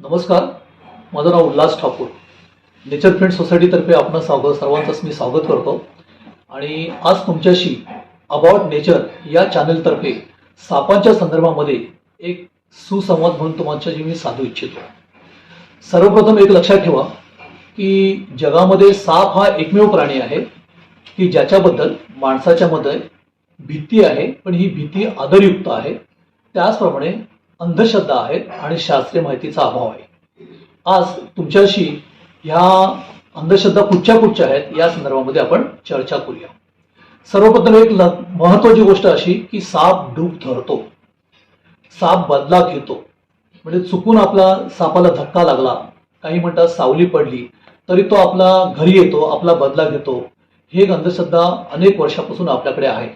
नमस्कार, माझं नाव Ulhas Thakur. Nature friend सोसायटीतर्फे आपण सर्वांचं मी स्वागत करतो. आणि आज तुमच्याशी अबाउट नेचर या चॅनलतर्फे सापांच्या संदर्भामध्ये एक सुसंवाद म्हणून तुमच्याशी मी साधू इच्छितो. सर्वप्रथम एक लक्षात ठेवा की जगामध्ये साप हा एकमेव प्राणी आहे की ज्याच्याबद्दल माणसाच्या मध्ये भीती आहे, पण ही भीती आदरयुक्त आहे. त्याचप्रमाणे अंधश्रद्धा आहे आणि शास्त्रीय माहितीचा अभाव आहे. आज तुमच्याशी ह्या अंधश्रद्धा कुठच्या आहेत या संदर्भामध्ये आपण चर्चा करूया. सर्वप्रथम एक महत्वाची गोष्ट अशी की साप डूब धरतो, साप बदला घेतो. म्हणजे चुकून आपला सापाला धक्का लागला, काही म्हणतात सावली पडली, तरी तो आपला घरी येतो, आपला बदला घेतो. ही एक अंधश्रद्धा अनेक वर्षापासून आपल्याकडे आहे.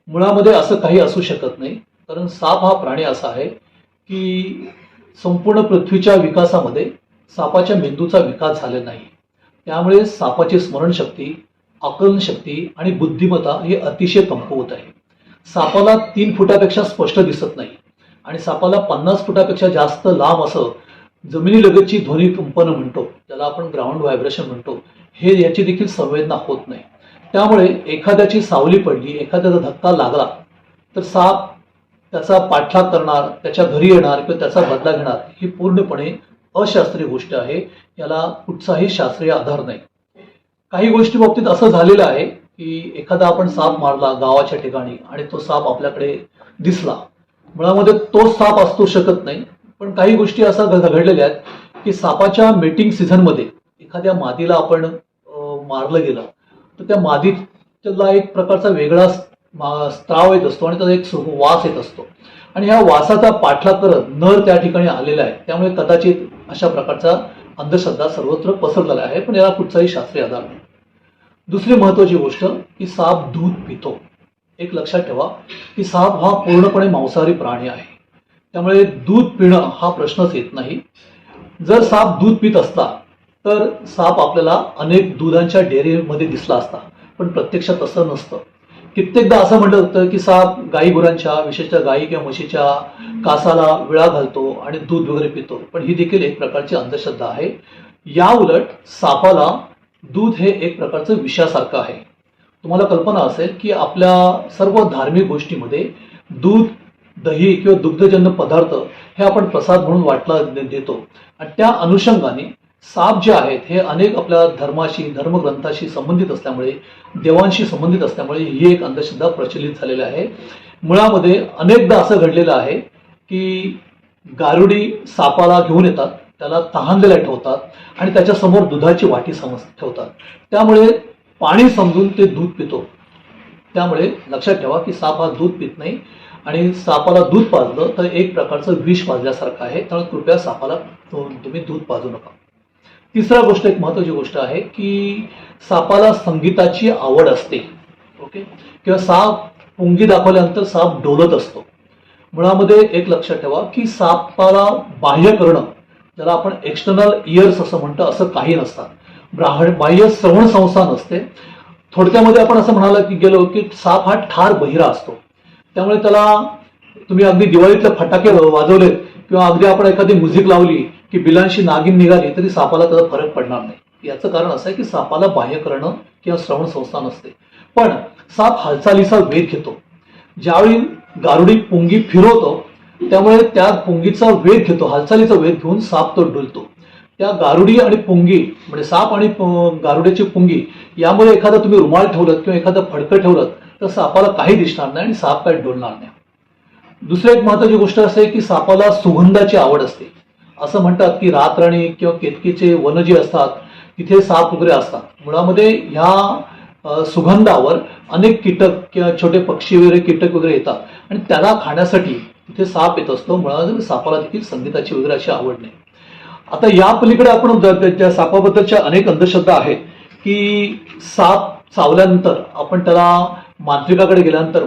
मुळामध्ये असं काही असू शकत नाही, कारण साप हा प्राणी असा आहे की संपूर्ण पृथ्वीच्या विकासामध्ये सापाच्या मेंदूचा विकास झालेला नाही. त्यामुळे सापाची स्मरणशक्ती, आकलनशक्ती आणि बुद्धिमत्ता हे अतिशय कमकुवत आहे. सापाला 3 फुटापेक्षा स्पष्ट दिसत नाही आणि सापाला 50 फुटापेक्षा जास्त लांब असं जमिनीलगतची ध्वनी कंपन म्हणतो, ज्याला आपण ग्राउंड व्हायब्रेशन म्हणतो, हे याची देखील संवेदना होत नाही. त्यामुळे एखाद्याची सावली पडली, एखाद्याचा धक्का लागला तर साप त्याचा पाठलाग करणार, त्याच्या घरी येणार किंवा त्याचा बदला घेणार, ही पूर्णपणे अशास्त्रीय गोष्ट आहे. याला कुठचाही शास्त्रीय आधार नाही. काही गोष्टी बाबतीत असं झालेलं आहे की एखादा आपण साप मारला गावाच्या ठिकाणी आणि तो साप आपल्याकडे दिसला. मुळामध्ये तो साप असू शकत नाही, पण काही गोष्टी अशा घडलेल्या आहेत की सापाच्या मेटिंग सीझनमध्ये एखाद्या मादीला आपण मारलं गेलं तर त्या मादीला एक प्रकारचा वेगळा स्त्राव येत असतो आणि त्याचा एक वास येत असतो आणि ह्या वासाचा पाठलाग करत नर त्या ठिकाणी आलेला आहे. त्यामुळे कदाचित अशा प्रकारचा अंधश्रद्धा सर्वत्र पसरलेला आहे, पण याला कुठचाही शास्त्रीय आधार नाही. दुसरी महत्वाची गोष्ट की साप दूध पितो. एक लक्षात ठेवा की साप हा पूर्णपणे मांसाहारी प्राणी आहे, त्यामुळे दूध पिणं हा प्रश्नच येत नाही. जर साप दूध पित असता तर साप आपल्याला अनेक दुधांच्या डेअरीमध्ये दिसला असता, पण प्रत्यक्षात तसं नसतं. कित्येकदा असं म्हटलं जातं की साप गाई गुरांच्या, विशेषतः गाई किंवा म्हशीच्या कासाला विळा घालतो आणि दूध वगैरे पितो, पण ही देखील एक प्रकारची अंधश्रद्धा आहे. या उलट सापाला दूध हे एक प्रकारचं विषासारखं आहे. तुम्हाला कल्पना असेल की आपल्या सर्व धार्मिक गोष्टीमध्ये दूध, दही किंवा दुग्धजन्य पदार्थ हे आपण प्रसाद म्हणून वाटला देतो आणि त्या अनुषंगाने साप जे आहेत हे अनेक आपल्या धर्माशी, धर्मग्रंथाशी संबंधित असल्यामुळे, देवांशी संबंधित असल्यामुळे ही एक अंधश्रद्धा प्रचलित झालेली आहे. मुळामध्ये अनेकदा असं घडलेलं आहे की गारुडी सापाला घेऊन येतात, त्याला तहानलेला ठेवतात आणि त्याच्यासमोर दुधाची वाटी ठेवतात. त्यामुळे पाणी समजून ते दूध पितो. त्यामुळे लक्षात ठेवा की साप हा दूध पित नाही आणि सापाला दूध पाजलं तर एक प्रकारचं विष पाजल्यासारखं आहे. त्यामुळे कृपया सापाला तुम्ही दूध पाजू नका. तिसरा गोष्ट, एक महत्वाची गोष्ट आहे की सापाला संगीताची आवड असते. ओके, किंवा साप पुंगी दाखवल्यानंतर साप डोलत असतो. मुळामध्ये एक लक्षात ठेवा की सापाला बाह्य करणं, ज्याला आपण एक्सटर्नल इयर्स असं म्हणतो, असं काही नसतात. बाह्य श्रवण संस्था नसते. थोडक्यामध्ये आपण असं म्हणायला गेलो की साप हा ठार बहिरा असतो. त्यामुळे त्याला तुम्ही अगदी दिवाळीतले फटाके वाजवले किंवा अगदी आपण एखादी म्युझिक लावली की बिलांशी नागिन निघाली तरी सापाला त्याचा फरक पडणार नाही. याचं कारण असं आहे की सापाला बाह्य करणं किंवा श्रवण संस्था नसते. पण साप हालचालीचा वेध घेतो. ज्यावेळी गारुडी पुंगी फिरवतो त्यामुळे त्या पुंगीचा वेध घेतो, हालचालीचा वेध घेऊन साप तो डुलतो. त्या गारुडी आणि पुंगी म्हणजे साप आणि गारुड्याची पुंगी यामुळे एखादा तुम्ही रुमाल ठेवलं किंवा एखादं फडकं ठेवलं तर सापाला काही दिसणार नाही आणि साप काही डोलणार नाही. दुसरी एक महत्वाची गोष्ट असे की सापाला सुगंधाची आवड असते. असं म्हणतात की रातराणी किंवा केतकीचे वन जे असतात तिथे साप वगैरे असतात. मुळामध्ये ह्या सुगंधावर अनेक कीटक किंवा छोटे पक्षी वगैरे, कीटक वगैरे येतात आणि त्याला खाण्यासाठी तिथे साप येत असतो. मुळामध्ये सापाला देखील संगीताची वगैरे अशी आवड नाही. आता या पलीकडे आपण त्या सापाबद्दलच्या अनेक अंधश्रद्धा आहेत की साप चावल्यानंतर आपण त्याला मांत्रिकाकडे गेल्यानंतर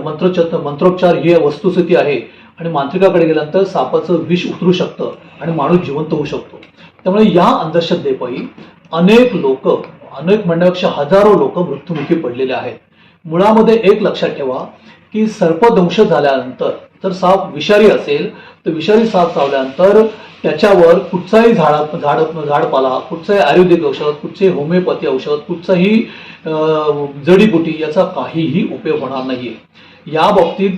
मंत्रोपचार ही वस्तुस्थिती आहे आणि मांत्रिकाकडे गेल्यानंतर सापाचं विष उतरू शकतं आणि माणूस जिवंत होऊ शकतो. त्यामुळे या अंधश्रद्धेपायी अनेक लोक, अनेक म्हणण्यापेक्षा हजारो लोक मृत्युमुखी पडलेले आहेत. मुळामध्ये एक लक्षात ठेवा की सर्पदंश झाल्यानंतर जर साप विषारी असेल तर विषारी साप चावल्यानंतर त्याच्यावर कुठचाही झाडपाला, कुठचाही आयुर्वेदिक औषध, कुठचे होमिओपॅथी औषध, कुठचाही जडीबुटी याचा काहीही उपयोग होणार नाहीये. या बाबतीत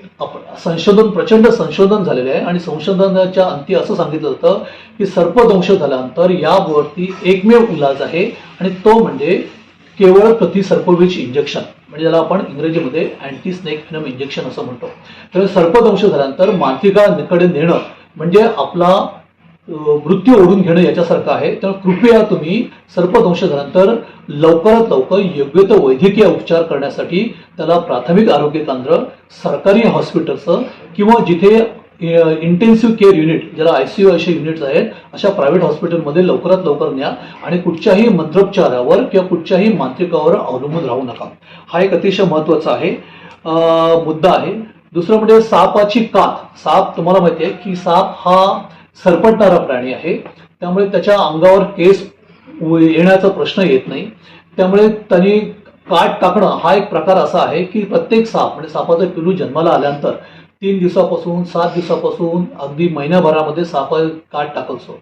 प्रचंड संशोधन झालेले आहे आणि संशोधनाच्या अंती असं सांगितलं जातं की सर्पदंश झाल्यानंतर यावरती एकमेव इलाज आहे आणि तो म्हणजे केवळ प्रतिसर्पविष इंजेक्शन, म्हणजे ज्याला आपण इंग्रजीमध्ये अँटी स्नेक व्हेनम इंजेक्शन असं म्हणतो. तर सर्पदंश झाल्यानंतर मांत्रिकाकडे नेणं म्हणजे आपला मृत्यू ओढून घेणं याच्यासारखं आहे. तर कृपया तुम्ही सर्पदंश झाल्यानंतर लवकरात लवकर योग्य तो वैद्यकीय उपचार करण्यासाठी त्याला प्राथमिक आरोग्य केंद्र, सरकारी हॉस्पिटलचं किंवा जिथे इंटेन्सिव्ह केअर युनिट, ज्याला ICU असे युनिट्स आहेत, अशा प्रायव्हेट हॉस्पिटलमध्ये लवकरात लवकर न्या आणि कुठच्याही मंत्रोपचारावर किंवा कुठच्याही मांत्रिकावर अवलंबून राहू नका. हा एक अतिशय महत्त्वाचा आहे मुद्दा आहे. दुसरं म्हणजे सापाची कात. साप, तुम्हाला माहिती आहे की साप हा सरपटणारा प्राणी आहे, त्यामुळे त्याच्या अंगावर केस येण्याचा प्रश्न येत नाही. त्यामुळे त्यांनी काट टाकणं हा एक प्रकार असा आहे की प्रत्येक साप म्हणजे सापाचा पिल्लू जन्माला आल्यानंतर 3 दिवसापासून 7 दिवसापासून अगदी महिन्याभरामध्ये साप काट टाकत असतो.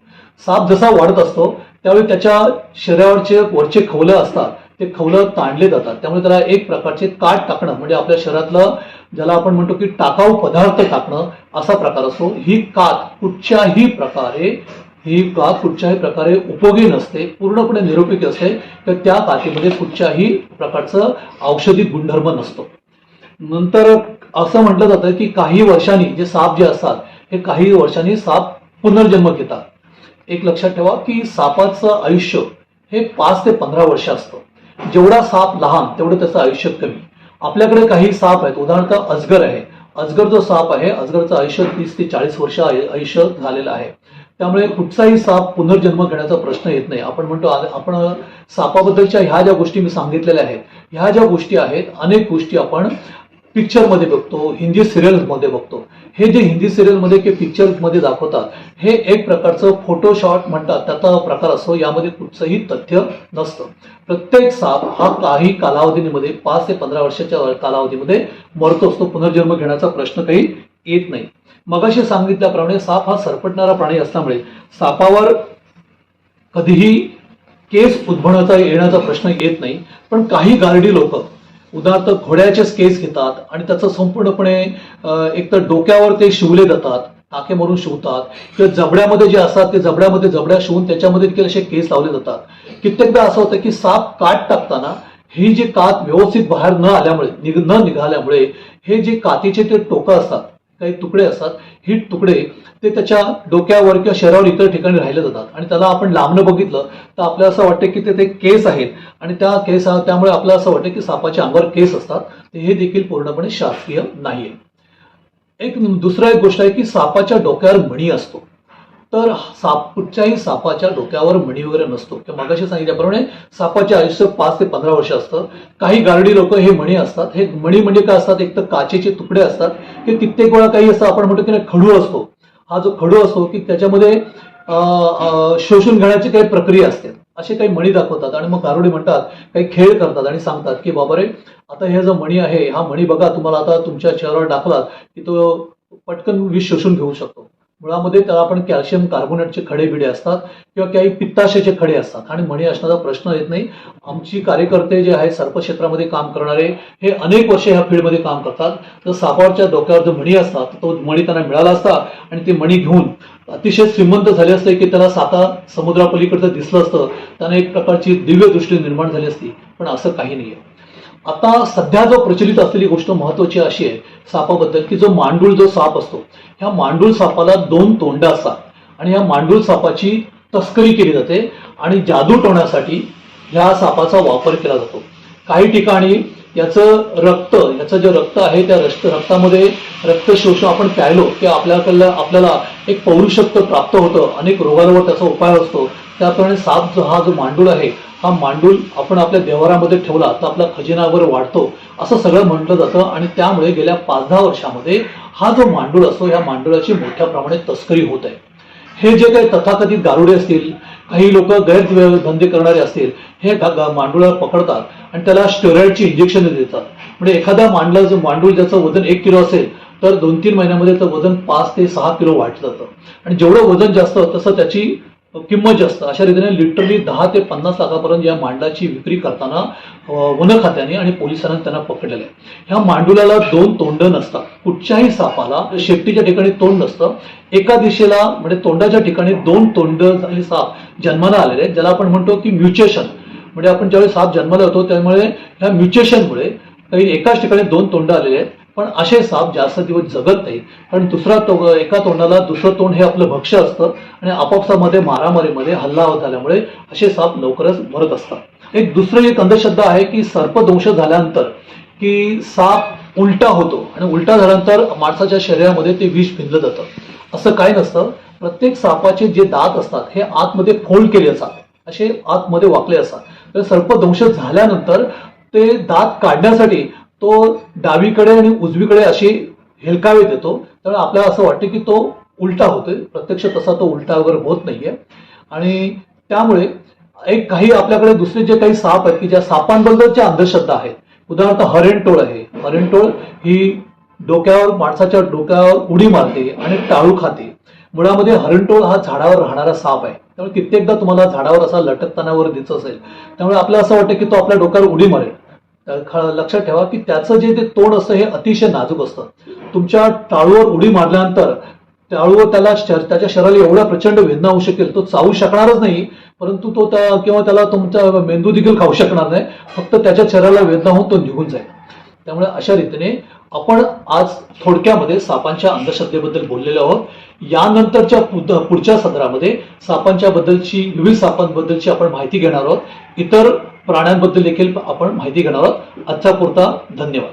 साप जसा वाढत असतो त्यावेळी त्याच्या शरीरावरचे वरचे खवलं असतात ते खवलं ताणले जातात. त्यामुळे त्याला एक प्रकारचे काट टाकणं म्हणजे आपल्या शरीरातलं ज्याला आपण म्हणतो की टाकाऊ पदार्थ टाकणं असा प्रकार असतो. ही कात कुठच्याही प्रकारे उपयोगी नसते, पूर्णपणे निरुपयोगी असते. तर त्या कातीमध्ये कुठच्याही प्रकारचं औषधी गुणधर्म नसतो. नंतर असं म्हटलं जातं की काही वर्षांनी जे साप जे असतात हे काही वर्षांनी साप पुनर्जन्म घेतात. एक लक्षात ठेवा की सापाचं आयुष्य हे 5 ते 15 वर्ष असतं. जेवढा साप लहान तेवढं त्याचं आयुष्य कमी. आपल्याकडे काही साप आहेत, उदाहरणार्थ अजगर आहे. अजगर जो साप आहे, अजगरचं आयुष्य 30 ते 40 वर्ष आयुष्य झालेलं आहे. त्यामुळे कुठचाही साप पुनर्जन्म घेण्याचा प्रश्न येत नाही. आपण म्हणतो आपण सापाबद्दलच्या ह्या ज्या गोष्टी मी सांगितलेल्या आहेत, ह्या ज्या गोष्टी आहेत, अनेक गोष्टी आपण पिक्चरमध्ये बघतो, हिंदी सिरियलमध्ये बघतो. हे जे हिंदी सिरियलमध्ये किंवा पिक्चरमध्ये दाखवतात हे एक प्रकारचं फोटोशॉट म्हणतात, त्याचा प्रकार असतो. यामध्ये कुठचंही तथ्य नसतं. प्रत्येक साप हा काही कालावधीमध्ये 5 ते 15 वर्षाच्या कालावधीमध्ये मरतो असतो. पुनर्जन्म घेण्याचा प्रश्न काही येत नाही. मगाशी सांगितल्याप्रमाणे साप हा सरपटणारा प्राणी असल्यामुळे सापावर कधीही केस उद्भवण्याचा येण्याचा प्रश्न येत नाही. पण काही गारडी लोक उदाहरणार्थ घोड्याचेच केस घेतात आणि त्याचं संपूर्णपणे एकतर डोक्यावर ते शिवले जातात, टाके मारून शिवतात, किंवा जबड्यामध्ये जे असतात ते जबड्या शिवून त्याच्यामध्ये देखील असे केस लावले जातात. कित्येकदा असं होतं की साप काट टाकताना ही जी कात व्यवस्थित बाहेर न निघाल्यामुळे हे जे कातीचे ते टोकं असतात, काही तुकडे असतात, ही तुकडे ते त्याच्या डोक्यावर किंवा शरीरावर इतर ठिकाणी राहिले जातात आणि त्याला आपण लांबनं बघितलं तर आपल्याला असं वाटतं की ते केस आहेत आणि त्यामुळे आपल्याला असं वाटतं की सापाच्या अंगावर केस असतात. हे देखील पूर्णपणे शास्त्रीय नाहीये. दुसरा एक गोष्ट आहे की सापाच्या डोक्यावर मणी असतो. तर कुठच्याही सापाच्या डोक्यावर मणी वगैरे नसतो. किंवा मागाशी सांगितल्याप्रमाणे सापाचे आयुष्य 5 ते 15 वर्ष असतं. काही गारडी लोक हे मणी असतात. हे मणी म्हणजे काय असतात, एक तर काचेचे तुकडे असतात की कित्येक वेळा काही असं आपण म्हणतो की खडू असतो. हा जो खडू असतो की त्याच्यामध्ये शोषून घेण्याची काही प्रक्रिया असते. असे काही मणी दाखवतात आणि मग गारुडी म्हणतात, काही खेळ करतात आणि सांगतात की बाबा रे, आता हे जो मणी आहे, हा मणी बघा, तुम्हाला आता तुमच्या शरीरावर टाकलात की तो पटकन विष शोषून घेऊ शकतो. मुळामध्ये त्याला आपण कॅल्शियम कार्बोनेटचे खडे बिडे असतात किंवा काही पित्ताशयाचे खडे असतात आणि मणी असण्याचा प्रश्न येत नाही. आमची कार्यकर्ते जे आहेत सर्प क्षेत्रामध्ये काम करणारे हे अनेक वर्षे ह्या फील्डमध्ये काम करतात. तर सापावरच्या डोक्यावर जो मणी असतात तो मणी त्यांना मिळाला असता आणि ते मणी घेऊन अतिशय श्रीमंत झाले असते की त्याला साता समुद्रापलीकडचं दिसलं असतं. त्यांना एक प्रकारची दिव्य दृष्टी निर्माण झाली असती. पण असं काही नाहीये. आता सध्या जो प्रचलित असलेली गोष्ट महत्वाची अशी आहे सापाबद्दल की जो मांडूळ जो साप असतो, ह्या मांडूळ सापाला 2 तोंडं असतात आणि ह्या मांडूळ सापाची तस्करी केली जाते आणि जादू टोण्यासाठी ह्या सापाचा वापर केला जातो. काही ठिकाणी याचं जे रक्त आहे त्या रक्तामध्ये रक्त शोषण आपण प्यायलो की आपल्याला एक पौरुषत्व प्राप्त होतं. अनेक रोगांवर त्याचा उपाय असतो. त्याप्रमाणे साप हा जो मांडूळ आहे, हा मांडूळ आपण आपल्या देवारामध्ये ठेवला तर आपला खजिनावर वाढतो असं सगळं म्हटलं जातं. आणि त्यामुळे गेल्या 5-10 वर्षामध्ये हा जो मांडूळ असतो, या मांडुळाची मोठ्या प्रमाणात तस्करी होत आहे. हे जे काही तथाकथित गारुडे असतील, काही लोक गैरधंदे करणारे असतील, हे मांडुळाला पकडतात आणि त्याला स्टेरॉइडची इंजेक्शन देतात. म्हणजे एखाद्या मांडूळ ज्याचं वजन 1 किलो असेल तर 2-3 महिन्यामध्ये तर वजन 5 ते 6 किलो वाढलं जातं. आणि जेवढं वजन जास्त तसं त्याची किंमत जास्त. अशा रीतीने लिटरली 10 ते 50 लाखापर्यंत या मांडलाची विक्री करताना वन खात्याने आणि पोलिसांनी त्यांना पकडलेलं आहे. ह्या मांडुल्याला 2 तोंड नसतात. कुठच्याही सापाला शेपटीच्या ठिकाणी तोंड नसतं. एका दिशेला म्हणजे तोंडाच्या ठिकाणी 2 तोंड झालेले साप जन्माला आलेले आहेत, ज्याला आपण म्हणतो की म्युटेशन. म्हणजे आपण ज्यावेळी साप जन्माला होतो त्यामुळे ह्या म्युटेशनमुळे काही एकाच ठिकाणी 2 तोंड आलेले आहेत. पण असे साप जास्त दिवस जगत नाहीत, कारण एका तोंडाला दुसरं तोंड हे आपलं भक्ष्य असतं आणि आपापसामध्ये मारामारीमध्ये हल्ला होत झाल्यामुळे असे साप लवकरच मरत असतात. एक अंधश्रद्धा आहे की सर्पदंश झाल्यानंतर की साप उलटा होतो आणि उलटा झाल्यानंतर माणसाच्या शरीरामध्ये ते विष भिनलं जातं. असं काही नसतं. प्रत्येक सापाचे जे दात असतात हे आतमध्ये फोल्ड केले असतात, असे आतमध्ये वाकले असतात. तर सर्पदंश झाल्यानंतर ते दात काढण्यासाठी तो डावीकडे आणि उजवीकडे अशी हेलकावे देतो. त्यामुळे आपल्याला असं वाटतं की तो उलटा होतोय. प्रत्यक्ष तसा तो उलटा वगैरे होत नाहीये. आणि त्यामुळे काही आपल्याकडे दुसरे जे काही साप आहेत की ज्या सापांबद्दलच्या अंधश्रद्धा आहेत. उदाहरणार्थ हरणटोळ आहे. हरणटोळ ही माणसाच्या डोक्यावर उडी मारते आणि टाळू खाते. मुळामध्ये हरणटोळ हा झाडावर राहणारा साप आहे. त्यामुळे कित्येकदा तुम्हाला झाडावर असा लटकताना वर दिसत असेल. त्यामुळे आपल्याला असं वाटतं की तो आपल्या डोक्यावर उडी मारेल. लक्षात ठेवा की त्याचं जे ते तोंड असतं हे अतिशय नाजूक असतं. तुमच्या टाळूवर उडी मारल्यानंतर टाळूवर त्याच्या शरीराला एवढ्या प्रचंड वेदना होऊ शकेल, तो चावू शकणारच नाही. परंतु किंवा त्याला तुमचा मेंदू देखील खाऊ शकणार नाही. फक्त त्याच्या शरीराला वेदना होऊन तो निघून जाईल. त्यामुळे अशा रीतीने आपण आज थोडक्यामध्ये सापांच्या अंधश्रद्धेबद्दल बोललेलो आहोत. यानंतरच्या पुढच्या सत्रामध्ये विविध सापांबद्दलची आपण माहिती घेणार आहोत. इतर प्राण्यांबद्दल देखील आपण माहिती घेणार आहोत. आजचा पुरता धन्यवाद.